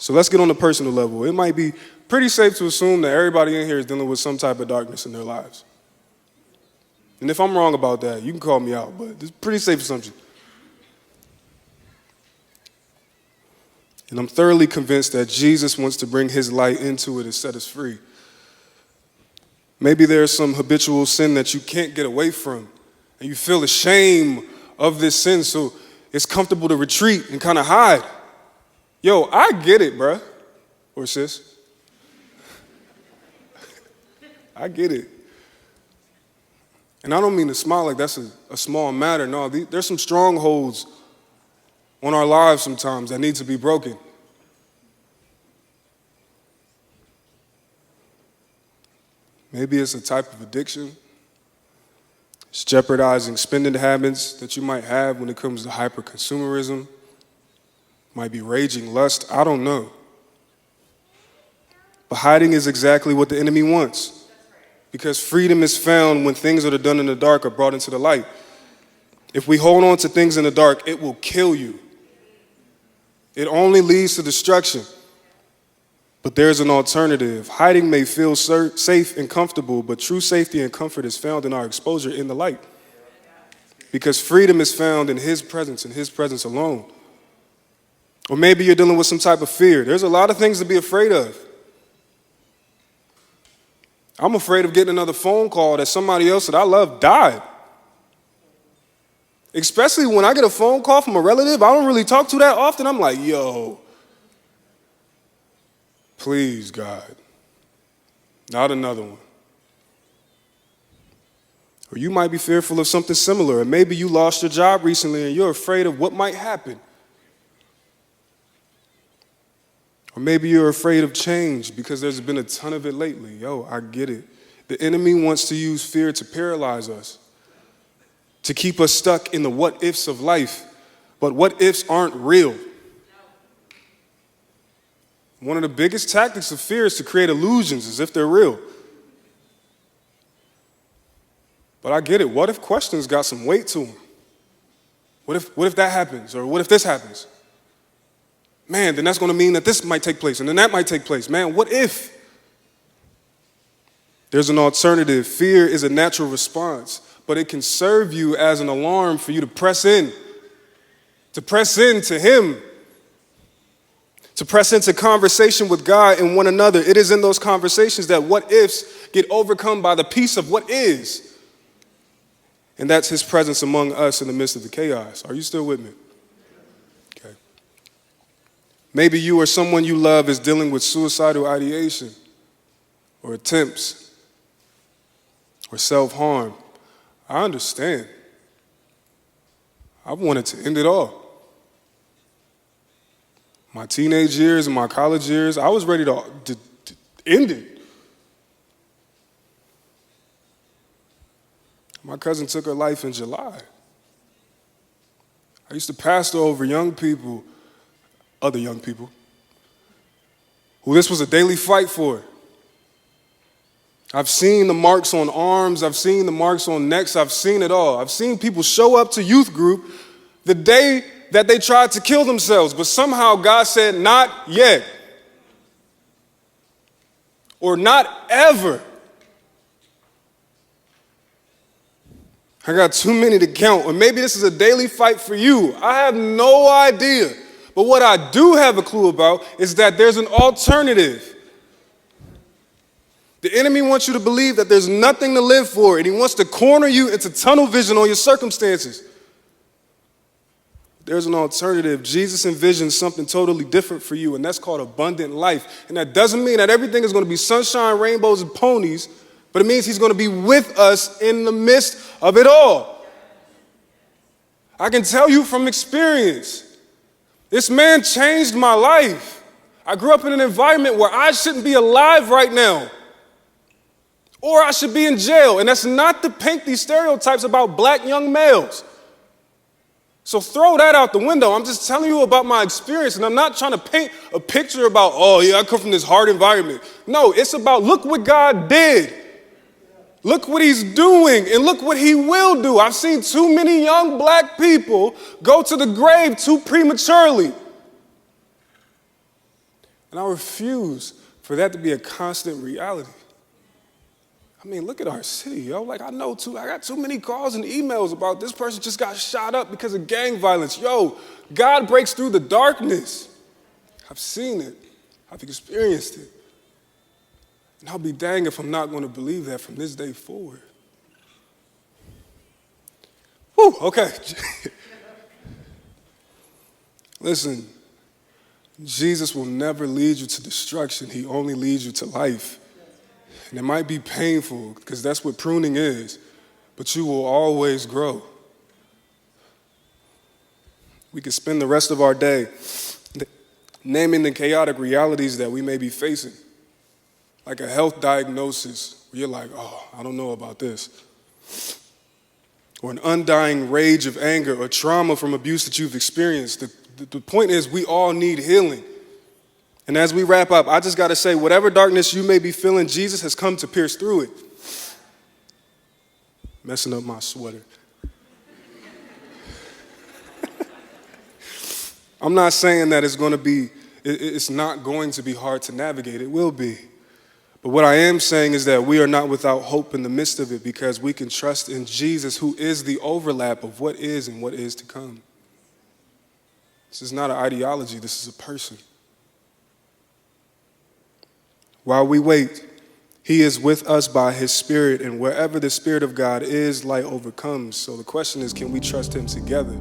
So let's get on the personal level. It might be pretty safe to assume that everybody in here is dealing with some type of darkness in their lives. And if I'm wrong about that, you can call me out, but it's a pretty safe assumption. And I'm thoroughly convinced that Jesus wants to bring his light into it and set us free. Maybe there's some habitual sin that you can't get away from, and you feel the shame of this sin, so it's comfortable to retreat and kind of hide. Yo, I get it, bruh, or sis. I get it. And I don't mean to smile like that's a small matter. No, there's some strongholds on our lives sometimes that need to be broken. Maybe it's a type of addiction. It's jeopardizing spending habits that you might have when it comes to hyper-consumerism. Might be raging lust, I don't know. But hiding is exactly what the enemy wants. Because freedom is found when things that are done in the dark are brought into the light. If we hold on to things in the dark, it will kill you. It only leads to destruction. But there's an alternative. Hiding may feel safe and comfortable, but true safety and comfort is found in our exposure in the light. Because freedom is found in his presence and his presence alone. Or maybe you're dealing with some type of fear. There's a lot of things to be afraid of. I'm afraid of getting another phone call that somebody else that I love died. Especially when I get a phone call from a relative I don't really talk to that often. I'm like, yo, please, God, not another one. Or you might be fearful of something similar, or maybe you lost your job recently and you're afraid of what might happen. Or maybe you're afraid of change because there's been a ton of it lately. Yo, I get it. The enemy wants to use fear to paralyze us, to keep us stuck in the what-ifs of life. But what-ifs aren't real. One of the biggest tactics of fear is to create illusions as if they're real. But I get it. What if questions got some weight to them? What if that happens? Or what if this happens? Man, then that's going to mean that this might take place, and then that might take place. Man, what if? There's an alternative. Fear is a natural response, but it can serve you as an alarm for you to press into him, to press into conversation with God and one another. It is in those conversations that what-ifs get overcome by the peace of what is. And that's his presence among us in the midst of the chaos. Are you still with me? Okay. Maybe you or someone you love is dealing with suicidal ideation or attempts or self-harm. I understand. I wanted to end it all. My teenage years and my college years, I was ready to end it. My cousin took her life in July. I used to pastor over young people, other young people, who this was a daily fight for. I've seen the marks on arms, I've seen the marks on necks, I've seen it all. I've seen people show up to youth group the day that they tried to kill themselves, but somehow God said, not yet. Or not ever. I got too many to count, or maybe this is a daily fight for you. I have no idea. But what I do have a clue about is that there's an alternative. The enemy wants you to believe that there's nothing to live for, and he wants to corner you into tunnel vision on your circumstances. There's an alternative. Jesus envisions something totally different for you, and that's called abundant life. And that doesn't mean that everything is going to be sunshine, rainbows, and ponies, but it means he's going to be with us in the midst of it all. I can tell you from experience, this man changed my life. I grew up in an environment where I shouldn't be alive right now, or I should be in jail. And that's not to paint these stereotypes about black young males. So throw that out the window. I'm just telling you about my experience, and I'm not trying to paint a picture about, oh yeah, I come from this hard environment. No, it's about look what God did. Look what he's doing, and look what he will do. I've seen too many young black people go to the grave too prematurely. And I refuse for that to be a constant reality. I mean, look at our city, yo. Like, I got too many calls and emails about this person just got shot up because of gang violence. Yo, God breaks through the darkness. I've seen it. I've experienced it. And I'll be dang if I'm not going to believe that from this day forward. Whew, okay. Listen, Jesus will never lead you to destruction. He only leads you to life. And it might be painful because that's what pruning is, but you will always grow. We could spend the rest of our day naming the chaotic realities that we may be facing, like a health diagnosis where you're like, oh, I don't know about this, or an undying rage of anger or trauma from abuse that you've experienced. The point is we all need healing. And as we wrap up, I just got to say, whatever darkness you may be feeling, Jesus has come to pierce through it. Messing up my sweater. I'm not saying that it's not going to be hard to navigate. It will be. But what I am saying is that we are not without hope in the midst of it because we can trust in Jesus, who is the overlap of what is and what is to come. This is not an ideology. This is a person. While we wait, he is with us by his Spirit, and wherever the Spirit of God is, light overcomes. So the question is, can we trust him together?